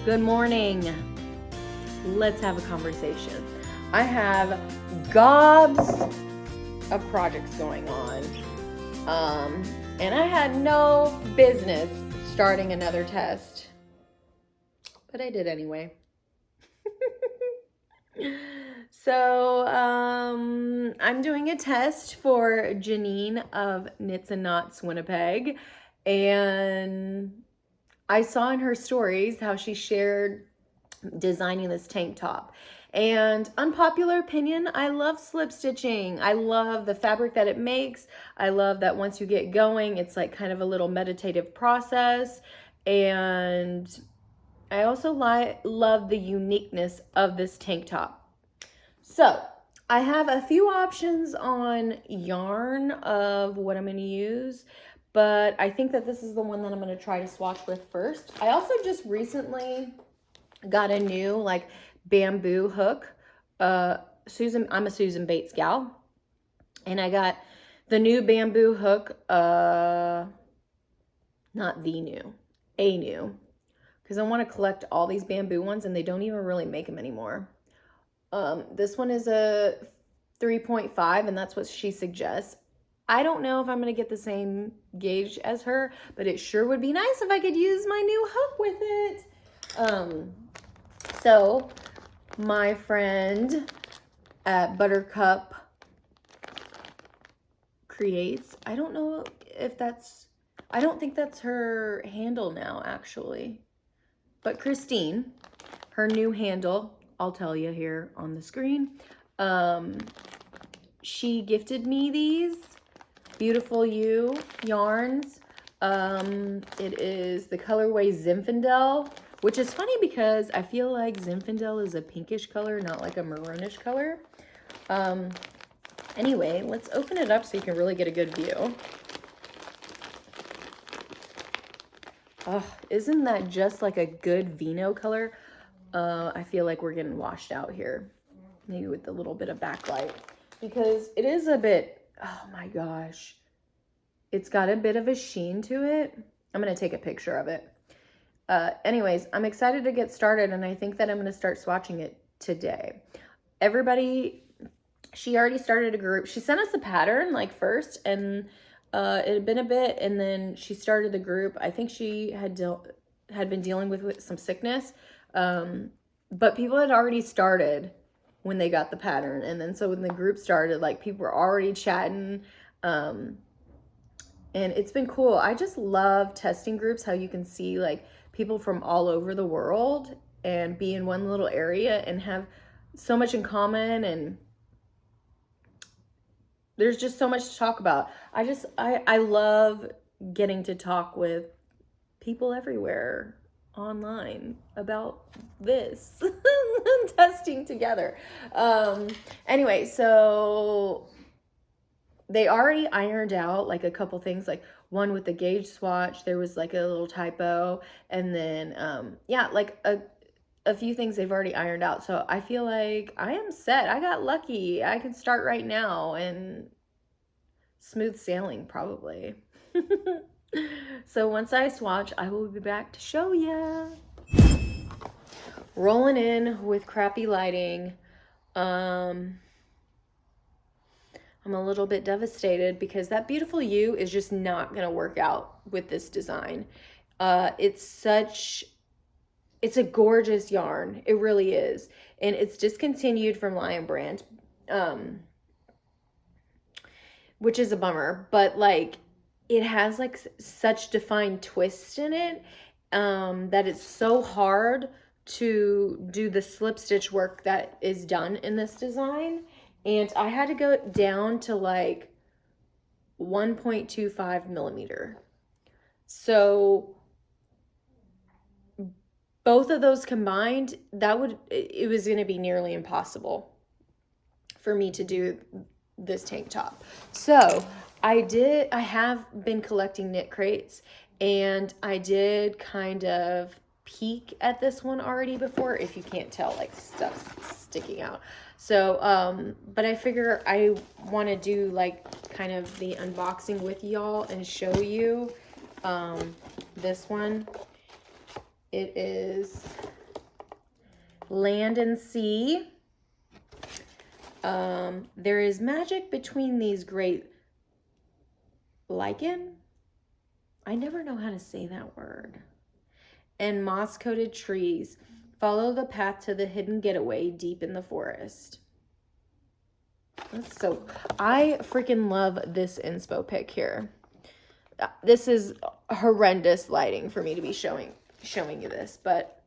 Good morning. Let's have a conversation. I have gobs of projects going on. And I had no business starting another test, but I did anyway. So, I'm doing a test for Janine of Knits and Knots Winnipeg, and I saw in her stories how she shared designing this tank top. And unpopular opinion, I love slip stitching. I love the fabric that it makes. I love that once you get going, it's like kind of a little meditative process. And I also love the uniqueness of this tank top. So I have a few options on yarn of what I'm going to use, but I think that this is the one that I'm going to try to swatch with first. I also just recently got a new like bamboo hook. I'm a Susan Bates gal, and I got the new bamboo hook, not the new, a new, because I want to collect all these bamboo ones, and they don't even really make them anymore. This one is a 3.5, and that's what she suggests. I don't know if I'm going to get the same gauge as her, but it sure would be nice if I could use my new hook with it. So my friend at Buttercup Creates, I don't know if that's, I don't think that's her handle now actually, but Christine, her new handle, I'll tell you here on the screen. She gifted me these Beautiful You yarns. It is the colorway Zinfandel, which is funny because I feel like Zinfandel is a pinkish color, not like a maroonish color. Anyway, let's open it up so you can really get a good view. Oh, isn't that just like a good vino color? I feel like we're getting washed out here, maybe with a little bit of backlight, because it is a bit, oh my gosh, it's got a bit of a sheen to it. I'm going to take a picture of it. Anyways, I'm excited to get started, and I think that I'm going to start swatching it today. Everybody, she already started a group. She sent us a pattern like first, and it had been a bit, and then she started the group. I think she had been dealing with some sickness. But people had already started when they got the pattern. And then so when the group started, like people were already chatting. And it's been cool. I just love testing groups, how you can see like people from all over the world and be in one little area and have so much in common. And there's just so much to talk about. I love getting to talk with people everywhere online about this testing together. Anyway, so they already ironed out like a couple things, like one with the gauge swatch, there was like a little typo, and then yeah, like a few things they've already ironed out. So I feel like I am set. I got lucky. I can start right now and smooth sailing probably. So once I swatch, I will be back to show ya. Rolling in with crappy lighting. I'm a little bit devastated because that Beautiful You is just not going to work out with this design. It's a gorgeous yarn. It really is. And it's discontinued from Lion Brand, which is a bummer, but like, it has like such defined twist in it that it's so hard to do the slip stitch work that is done in this design. And I had to go down to like 1.25 millimeter. So both of those combined, it was going to be nearly impossible for me to do this tank top. So I have been collecting knit crates, and I did kind of peek at this one already before, if you can't tell, like stuff's sticking out. So, but I figure I want to do like kind of the unboxing with y'all and show you this one. It is Land and Sea. There is magic between these great lichen. I never know how to say that word. And moss-coated trees. Follow the path to the hidden getaway deep in the forest. That's so, I freaking love this inspo pic here. This is horrendous lighting for me to be showing you this, but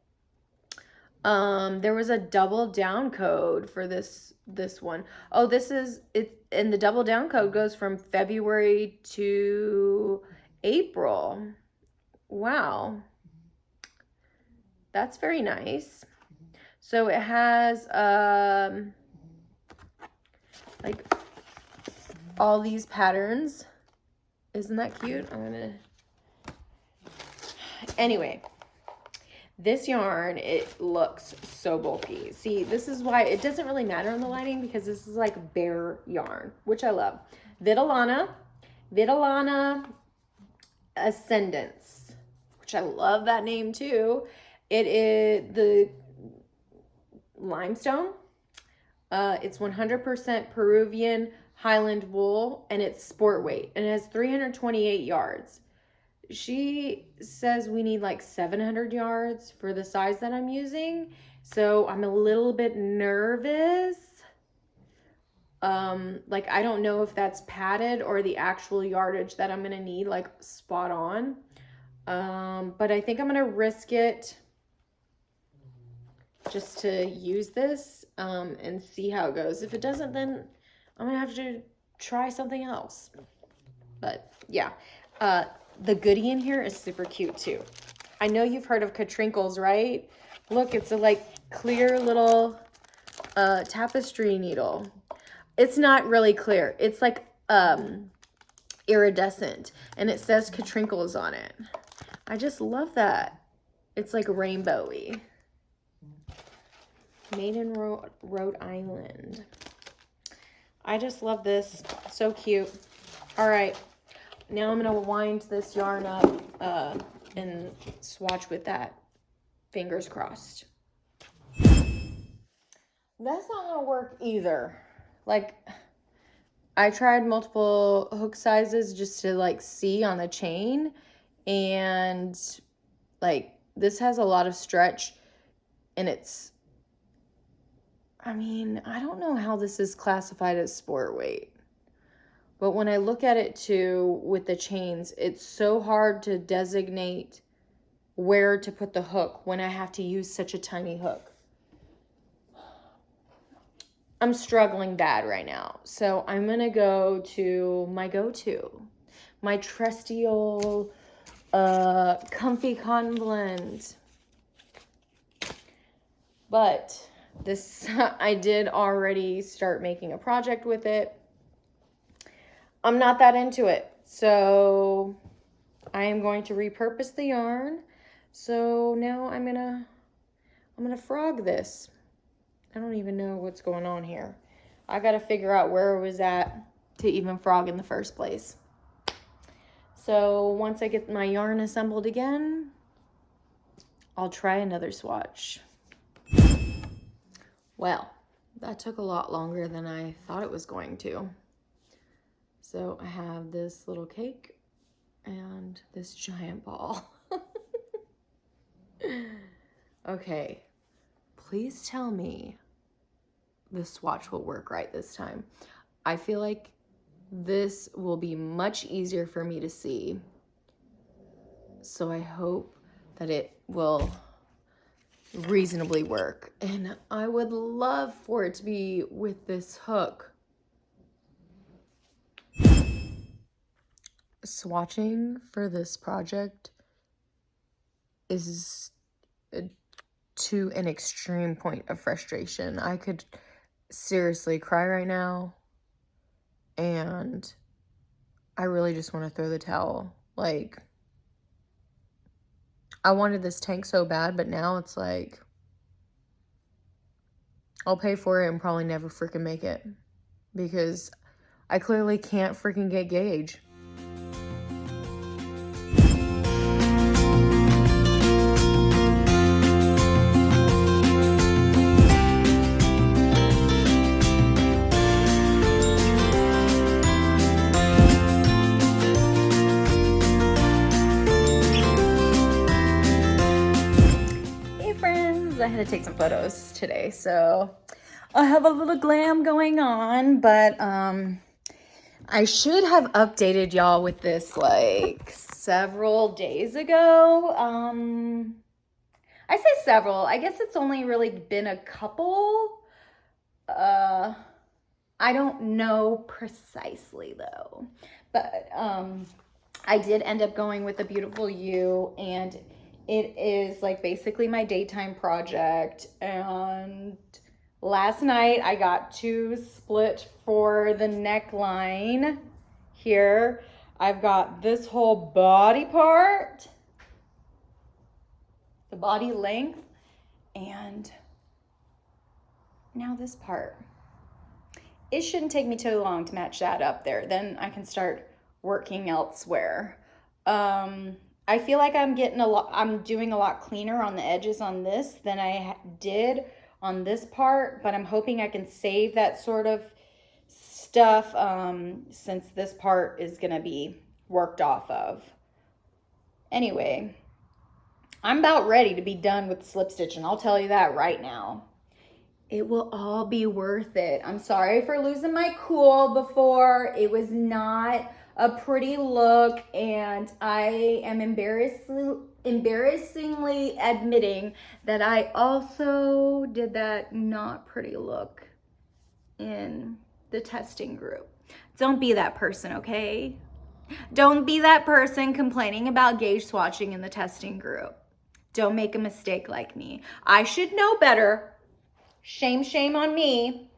there was a double down code for this one. Oh, this is it, and the double down code goes from February to April. Wow. That's very nice. So it has like all these patterns. Isn't that cute? Anyway, this yarn, it looks so bulky. See, this is why it doesn't really matter in the lighting, because this is like bare yarn, which I love. Vitalana Ascendance, which I love that name too. It is the limestone. It's 100% Peruvian Highland wool, and it's sport weight, and it has 328 yards. She says we need like 700 yards for the size that I'm using, so I'm a little bit nervous. Like, I don't know if that's padded or the actual yardage that I'm gonna need, like spot on. But I think I'm gonna risk it just to use this and see how it goes. If it doesn't, then I'm gonna have to try something else. But yeah, the goodie in here is super cute too. I know you've heard of Katrinkles, right? Look, it's a like clear little tapestry needle. It's not really clear. It's like iridescent, and it says Katrinkles on it. I just love that. It's like rainbowy. Made in Rhode Island. I just love this. So cute. All right. Now I'm going to wind this yarn up and swatch with that. Fingers crossed. That's not going to work either. Like, I tried multiple hook sizes just to like see on the chain, and like this has a lot of stretch, and it's, I mean, I don't know how this is classified as sport weight, but when I look at it too with the chains, it's so hard to designate where to put the hook when I have to use such a tiny hook. I'm struggling bad right now. So I'm going to go to my go-to, my trusty old comfy cotton blend. But this, I did already start making a project with it. I'm not that into it. So I am going to repurpose the yarn. So now I'm gonna frog this. I don't even know what's going on here. I got to figure out where it was at to even frog in the first place. So once I get my yarn assembled again, I'll try another swatch. Well, that took a lot longer than I thought it was going to. So I have this little cake and this giant ball. Okay, please tell me the swatch will work right this time. I feel like this will be much easier for me to see. So I hope that it will reasonably work. And I would love for it to be with this hook. Swatching for this project is to an extreme point of frustration. I could seriously cry right now, and I really just want to throw the towel. Like, I wanted this tank so bad, but now it's like I'll pay for it and probably never freaking make it, because I clearly can't freaking get gauge. to take some photos today, so I have a little glam going on, but I should have updated y'all with this like several days ago. I say several. I guess it's only really been a couple. I don't know precisely though, but I did end up going with a Beautiful You, and it is like basically my daytime project. And last night I got to split for the neckline here. I've got this whole body part, the body length, and now this part. It shouldn't take me too long to match that up there. Then I can start working elsewhere. I feel like I'm doing a lot cleaner on the edges on this than I did on this part, but I'm hoping I can save that sort of stuff since this part is gonna be worked off of. Anyway, I'm about ready to be done with slip stitching. I'll tell you that right now. It will all be worth it. I'm sorry for losing my cool before. It was not a pretty look, and I am embarrassingly admitting that I also did that not pretty look in the testing group. Don't be that person, okay? Don't be that person complaining about gauge swatching in the testing group. Don't make a mistake like me. I should know better. Shame, shame on me.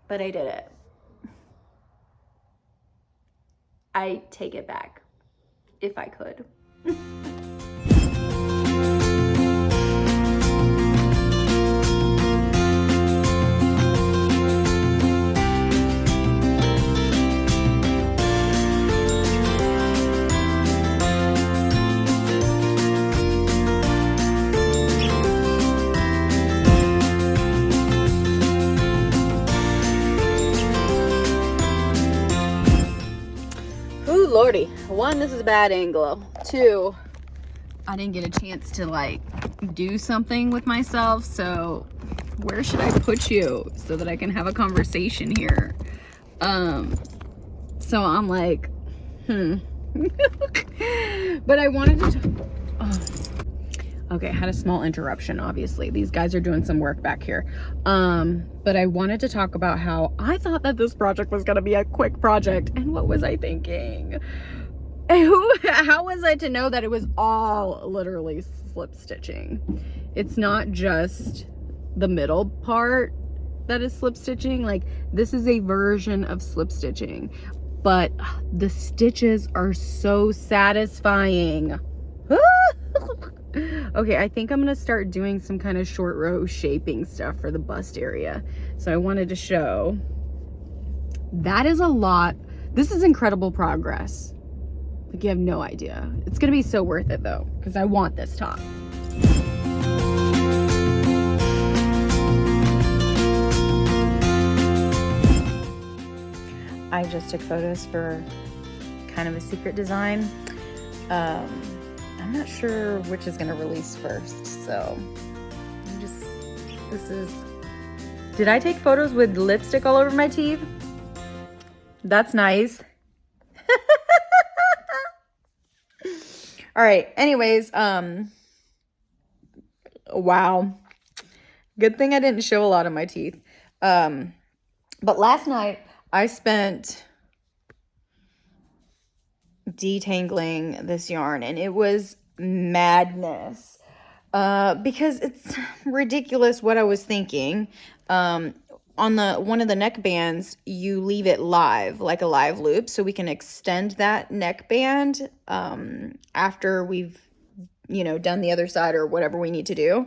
But I did it. I take it back if I could. Lordy, one, this is a bad angle. Two, I didn't get a chance to like do something with myself, so where should I put you so that I can have a conversation here? So I'm like, but I wanted to okay, I had a small interruption, obviously. These guys are doing some work back here. But I wanted to talk about how I thought that this project was gonna be a quick project, and what was I thinking? How was I to know that it was all literally slip stitching? It's not just the middle part that is slip stitching. Like, this is a version of slip stitching, but the stitches are so satisfying. Okay, I think I'm gonna start doing some kind of short row shaping stuff for the bust area. So I wanted to show that is a lot. This is incredible progress. Like, you have no idea. It's gonna be so worth it though, because I want this top. I just took photos for kind of a secret design. I'm not sure which is gonna release first, so did I take photos with lipstick all over my teeth? That's nice. All right, anyways, wow. Good thing I didn't show a lot of my teeth. But last night I spent detangling this yarn, and it was madness because it's ridiculous what I was thinking. On one of the neck bands, you leave it live, like a live loop, so we can extend that neck band after we've done the other side or whatever we need to do.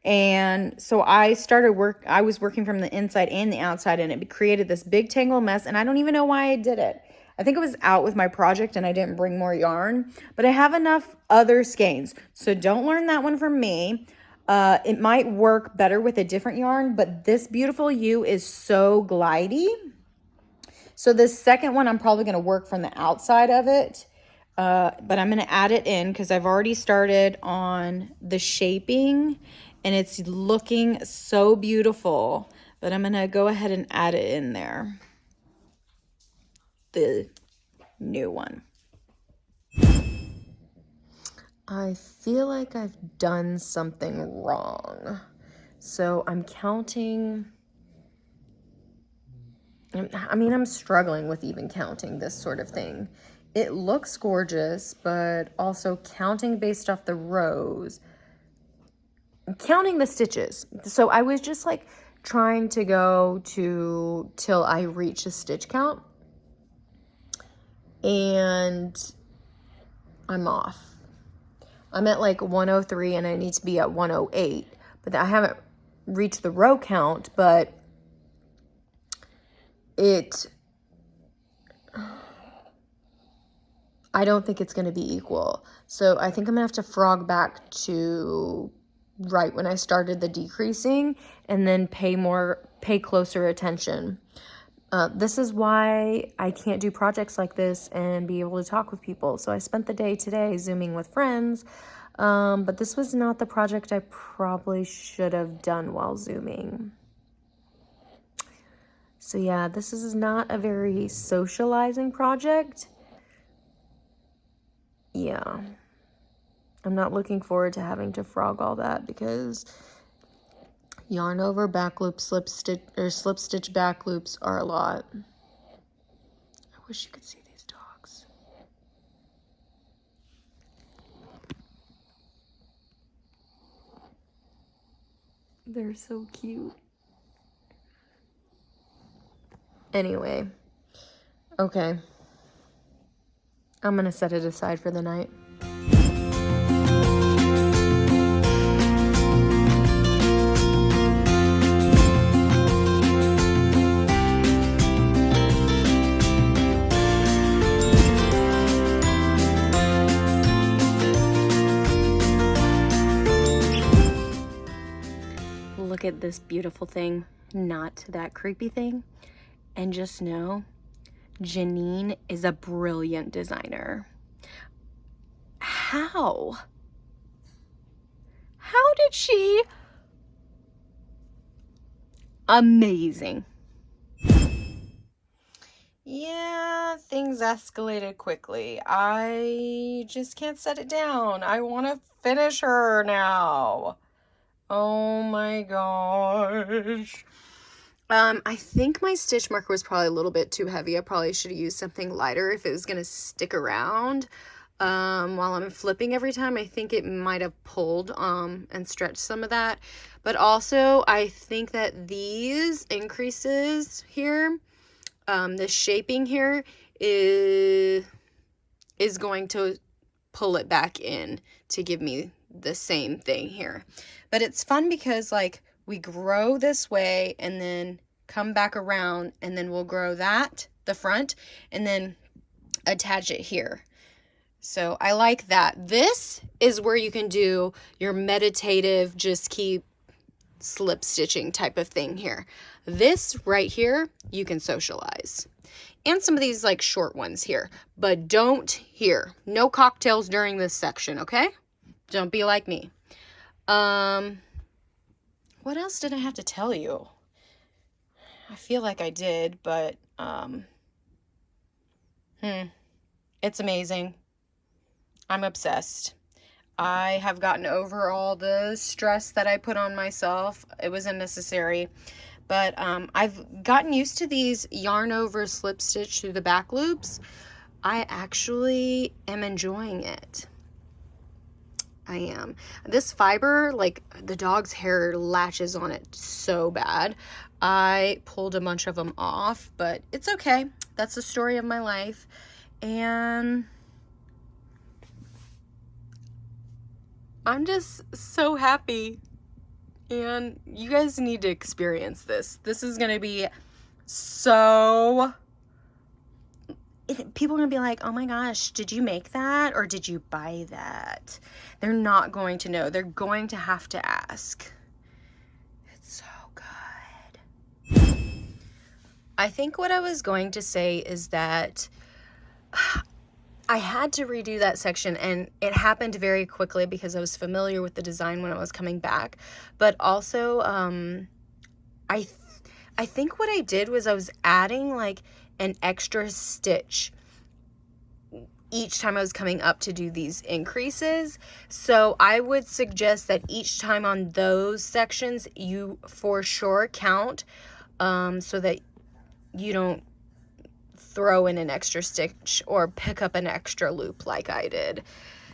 And so I was working from the inside and the outside, and it created this big tangle mess, and I don't even know why I did it. I think it was out with my project and I didn't bring more yarn, but I have enough other skeins. So don't learn that one from me. It might work better with a different yarn, but this Beautiful You is so glidey. So this second one, I'm probably going to work from the outside of it. But I'm going to add it in because I've already started on the shaping, and it's looking so beautiful, but I'm gonna go ahead and add it in there. The new one. I feel like I've done something wrong. So I'm counting. I mean, I'm struggling with even counting this sort of thing. It looks gorgeous, but also counting based off the rows, counting the stitches. So I was just like trying to go to till I reach a stitch count, and I'm off. I'm at like 103 and I need to be at 108, but I haven't reached the row count, but I don't think it's going to be equal. So I think I'm going to have to frog back to right when I started the decreasing and then pay closer attention. This is why I can't do projects like this and be able to talk with people. So I spent the day today Zooming with friends, but this was not the project I probably should have done while Zooming. So yeah, this is not a very socializing project. Yeah, I'm not looking forward to having to frog all that because yarn over back loop, slip stitch back loops are a lot. I wish you could see these dogs. They're so cute. Anyway, okay. I'm gonna set it aside for the night. Look at this beautiful thing, not that creepy thing, and just know Janine is a brilliant designer. How did she? Amazing. Yeah, things escalated quickly. I just can't set it down. I want to finish her now. Oh my gosh. I think my stitch marker was probably a little bit too heavy. I probably should have used something lighter if it was going to stick around. While I'm flipping every time, I think it might have pulled and stretched some of that. But also, I think that these increases here, the shaping here is going to pull it back in to give me the same thing here. But it's fun because like we grow this way and then come back around and then we'll grow that, the front, and then attach it here. So I like that. This is where you can do your meditative, just keep slip stitching type of thing here. This right here, you can socialize. And some of these like short ones here, but don't here. No cocktails during this section, okay? Don't be like me. What else did I have to tell you? I feel like I did, but it's amazing. I'm obsessed. I have gotten over all the stress that I put on myself. It was unnecessary. But I've gotten used to these yarn over slip stitch through the back loops. I actually am enjoying it. I am. This fiber, like the dog's hair latches on it so bad. I pulled a bunch of them off, but it's okay. That's the story of my life. And I'm just so happy. And you guys need to experience this. This is going to be so... People are going to be like, oh my gosh, did you make that? Or did you buy that? They're not going to know. They're going to have to ask. It's so good. I think what I was going to say is that I had to redo that section, and it happened very quickly because I was familiar with the design when I was coming back. But also, I think what I did was I was adding like an extra stitch each time I was coming up to do these increases. So I would suggest that each time on those sections, you for sure count, so that you don't throw in an extra stitch or pick up an extra loop like I did.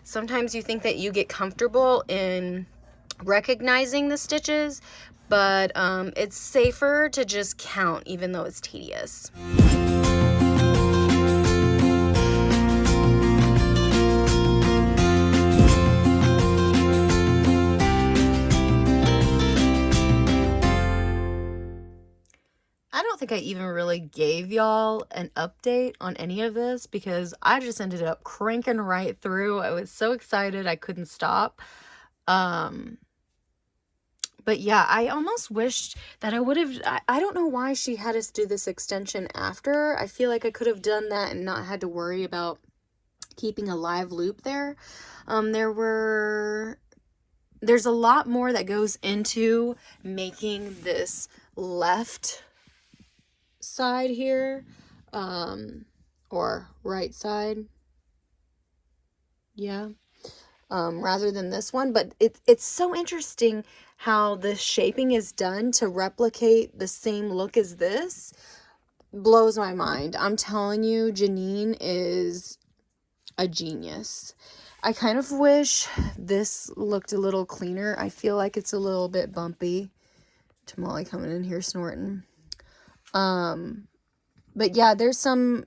Sometimes you think that you get comfortable in recognizing the stitches, but it's safer to just count, even though it's tedious. I don't think I even really gave y'all an update on any of this because I just ended up cranking right through. I was so excited I couldn't stop. But yeah, I almost wished that I would have, I don't know why she had us do this extension after. I feel like I could have done that and not had to worry about keeping a live loop there. There's a lot more that goes into making this left side here, or right side, yeah, rather than this one. But it's so interesting how the shaping is done to replicate the same look as this. Blows my mind. I'm telling you, Janine is a genius. I kind of wish this looked a little cleaner. I feel like it's a little bit bumpy. Tamale coming in here snorting. But yeah, there's some,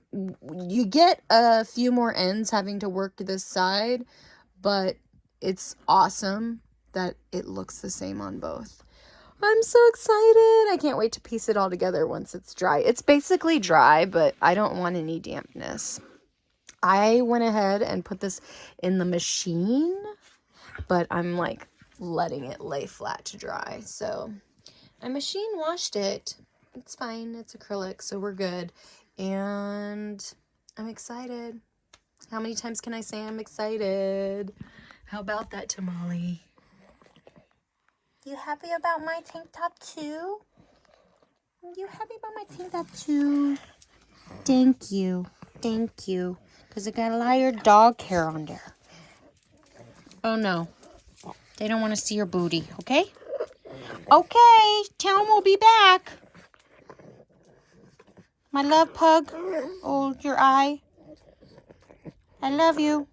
you get a few more ends having to work to this side, but it's awesome that it looks the same on both. I'm so excited. I can't wait to piece it all together once it's dry. It's basically dry, but I don't want any dampness. I went ahead and put this in the machine, but I'm like letting it lay flat to dry. So I machine washed it. It's fine. It's acrylic, so we're good. And I'm excited. How many times can I say I'm excited? How about that, Tamale? You happy about my tank top too? You happy about my tank top too? Thank you. Thank you. Because it got a lot of your dog hair on there. Oh no. They don't want to see your booty, okay? Okay. Tell them we'll be back. My love, pug. Oh, your eye. I love you.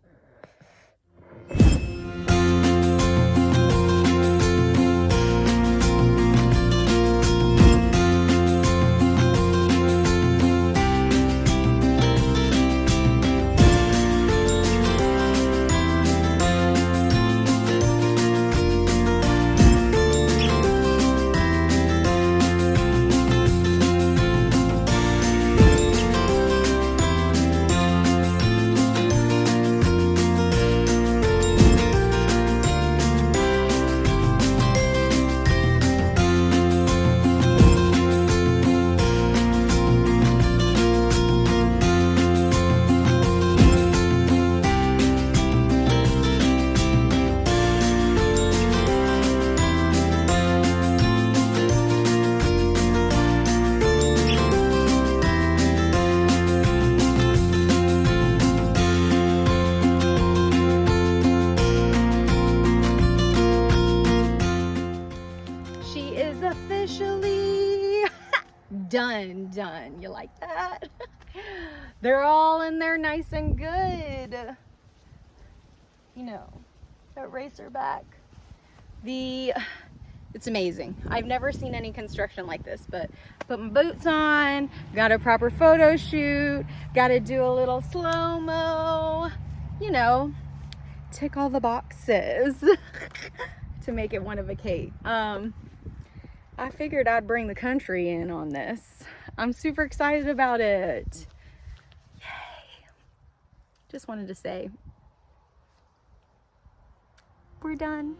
Officially done. You like that? They're all in there nice and good. You know, that racer back. It's amazing. I've never seen any construction like this, but put my boots on, got a proper photo shoot, got to do a little slow-mo, you know, tick all the boxes to make it one of a cake. I figured I'd bring the country in on this. I'm super excited about it. Yay. Just wanted to say, we're done.